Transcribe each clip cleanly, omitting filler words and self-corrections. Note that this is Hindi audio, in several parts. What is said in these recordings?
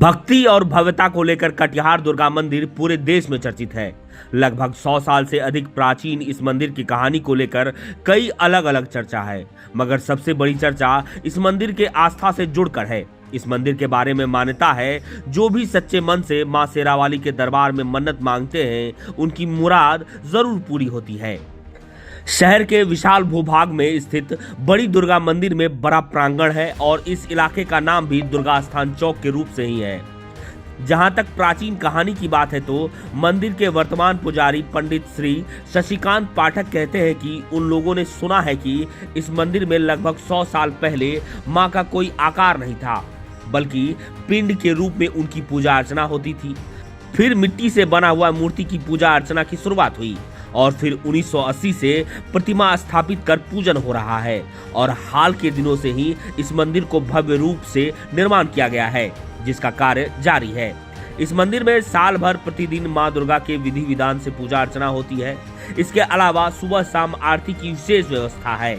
भक्ति और भव्यता को लेकर कटिहार दुर्गा मंदिर पूरे देश में चर्चित है। लगभग 100 साल से अधिक प्राचीन इस मंदिर की कहानी को लेकर कई अलग अलग चर्चा है, मगर सबसे बड़ी चर्चा इस मंदिर के आस्था से जुड़कर है। इस मंदिर के बारे में मान्यता है, जो भी सच्चे मन से मां शेरावाली के दरबार में मन्नत मांगते हैं, उनकी मुराद जरूर पूरी होती है। शहर के विशाल भूभाग में स्थित बड़ी दुर्गा मंदिर में बड़ा प्रांगण है और इस इलाके का नाम भी दुर्गा स्थान चौक के रूप से ही है। जहां तक प्राचीन कहानी की बात है तो मंदिर के वर्तमान पुजारी पंडित श्री शशिकांत पाठक कहते हैं कि उन लोगों ने सुना है कि इस मंदिर में लगभग 100 साल पहले मां का कोई आकार नहीं था, बल्कि पिंड के रूप में उनकी पूजा अर्चना होती थी। फिर मिट्टी से बना हुआ मूर्ति की पूजा अर्चना की शुरुआत हुई और फिर 1980 से प्रतिमा स्थापित कर पूजन हो रहा है और हाल के दिनों से ही इस मंदिर को भव्य रूप से निर्माण किया गया है, जिसका कार्य जारी है। इस मंदिर में साल भर प्रतिदिन मां दुर्गा के विधि विधान से पूजा अर्चना होती है। इसके अलावा सुबह शाम आरती की विशेष व्यवस्था है।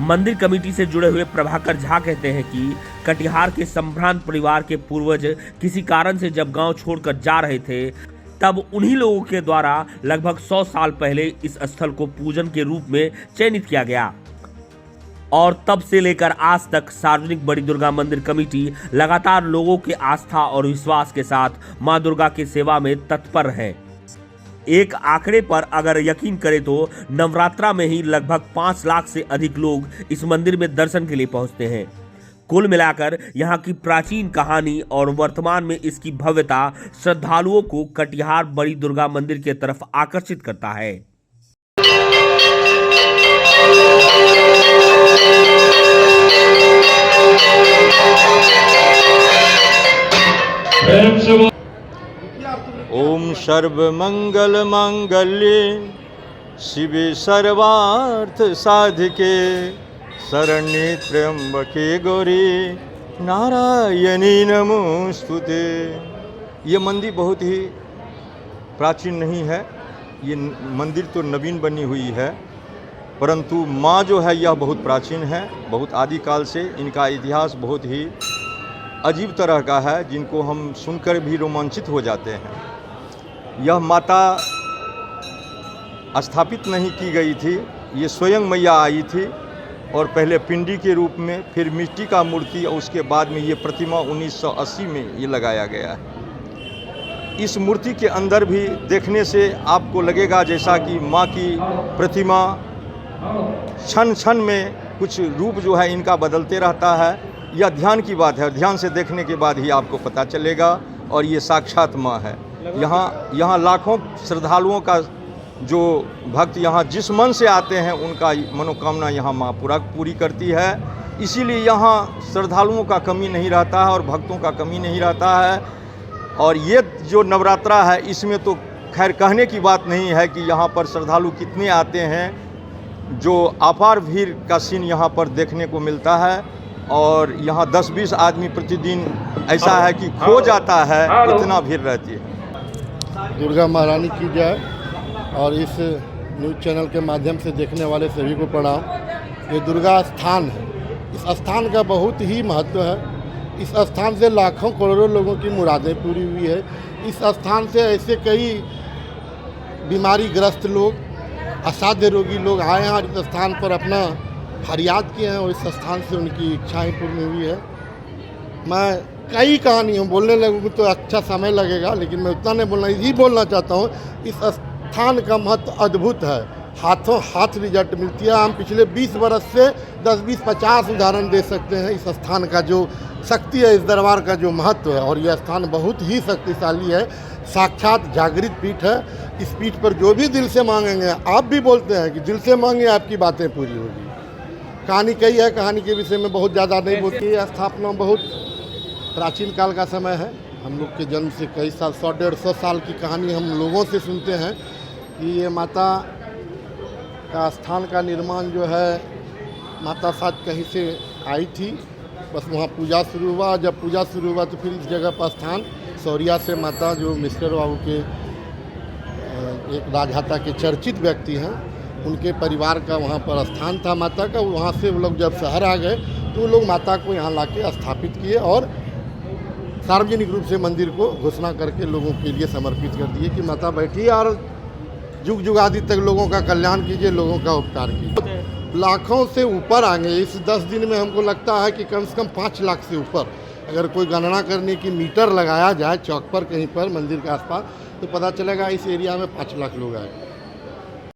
मंदिर कमेटी से जुड़े हुए प्रभाकर झा कहते हैं कि कटिहार के संभ्रांत परिवार के पूर्वज किसी कारण से जब गांव छोड़कर जा रहे थे, तब उन्हीं लोगों के द्वारा लगभग 100 साल पहले इस स्थल को पूजन के रूप में चयनित किया गया और तब से लेकर आज तक सार्वजनिक बड़ी दुर्गा मंदिर कमेटी लगातार लोगों के आस्था और विश्वास के साथ मां दुर्गा की सेवा में तत्पर है। एक आंकड़े पर अगर यकीन करें तो नवरात्रा में ही लगभग 5 लाख से अधिक लोग इस मंदिर में दर्शन के लिए पहुंचते हैं। कुल मिलाकर यहाँ की प्राचीन कहानी और वर्तमान में इसकी भव्यता श्रद्धालुओं को कटिहार बड़ी दुर्गा मंदिर की तरफ आकर्षित करता है। ओम सर्वमंगल मांगल्ये शिवे सर्वार्थ साधिके शरण्ये त्र्यंबके गौरी नारायणी नमोस्तुते। ये मंदिर बहुत ही प्राचीन नहीं है, ये मंदिर तो नवीन बनी हुई है, परंतु माँ जो है यह बहुत प्राचीन है। बहुत आदिकाल से इनका इतिहास बहुत ही अजीब तरह का है, जिनको हम सुनकर भी रोमांचित हो जाते हैं। यह माता स्थापित नहीं की गई थी, ये स्वयं मैया आई थी और पहले पिंडी के रूप में, फिर मिट्टी का मूर्ति और उसके बाद में ये प्रतिमा 1980 में ये लगाया गया है। इस मूर्ति के अंदर भी देखने से आपको लगेगा जैसा कि माँ की प्रतिमा क्षण क्षण में कुछ रूप जो है इनका बदलते रहता है। यह ध्यान की बात है, ध्यान से देखने के बाद ही आपको पता चलेगा और ये साक्षात माँ है। यहाँ लाखों श्रद्धालुओं का जो भक्त यहाँ जिस मन से आते हैं उनका मनोकामना यहाँ माँ पूरी करती है। इसीलिए यहाँ श्रद्धालुओं का कमी नहीं रहता है और भक्तों का कमी नहीं रहता है। और ये जो नवरात्रा है इसमें तो खैर कहने की बात नहीं है कि यहाँ पर श्रद्धालु कितने आते हैं। जो अपार भीड़ का सीन यहाँ पर देखने को मिलता है और यहाँ 10-20 आदमी प्रतिदिन ऐसा है कि खो जाता है, इतना भीड़ रहती है। दुर्गा महारानी की जय। और इस न्यूज़ चैनल के माध्यम से देखने वाले सभी को प्रणाम। ये दुर्गा स्थान है, इस स्थान का बहुत ही महत्व है। इस स्थान से लाखों करोड़ों लोगों की मुरादें पूरी हुई है। इस स्थान से ऐसे कई बीमारी ग्रस्त लोग, असाध्य रोगी लोग आए हैं और इस स्थान पर अपना फरियाद किए हैं और इस स्थान से उनकी इच्छाएं पूर्ण हुई है। मैं कई कहानियों बोलने लगूँ तो अच्छा समय लगेगा, लेकिन मैं उतना नहीं बोलना, यही बोलना चाहता हूँ। इस स्थान का महत्व अद्भुत है, हाथों हाथ रिजल्ट मिलती है। हम पिछले 20 वर्ष से 10-20-50 उदाहरण दे सकते हैं इस स्थान का जो शक्ति है, इस दरबार का जो महत्व है। और यह स्थान बहुत ही शक्तिशाली है, साक्षात जागृत पीठ है। इस पीठ पर जो भी दिल से मांगेंगे, आप भी बोलते हैं कि दिल से मांगे आपकी बातें पूरी होगी। कहानी कई है, कहानी के विषय में बहुत ज़्यादा नहीं बोलती। यह स्थापना बहुत प्राचीन काल का समय है। हम लोग के जन्म से कई साल, 100-150 साल की कहानी हम लोगों से सुनते हैं कि ये माता का स्थान का निर्माण जो है माता शायद कहीं से आई थी, बस वहाँ पूजा शुरू हुआ। जब पूजा शुरू हुआ तो फिर इस जगह पर स्थान सौरिया से माता जो मिस्टर बाबू के एक राजहाता के चर्चित व्यक्ति हैं, उनके परिवार का वहाँ पर स्थान था माता का। वहाँ से वो लोग जब शहर आ गए तो वो लोग माता को यहाँ लाके स्थापित किए और सार्वजनिक रूप से मंदिर को घोषणा करके लोगों के लिए समर्पित कर दिए कि माता बैठिए और जुग जुगादि तक लोगों का कल्याण कीजिए, लोगों का उपकार कीजिए। लाखों से ऊपर आएंगे इस 10 दिन में। हमको लगता है कि कम से कम 5 लाख से ऊपर, अगर कोई गणना करने की मीटर लगाया जाए चौक पर कहीं पर मंदिर के आसपास, तो पता चलेगा इस एरिया में 5 लाख लोग आए।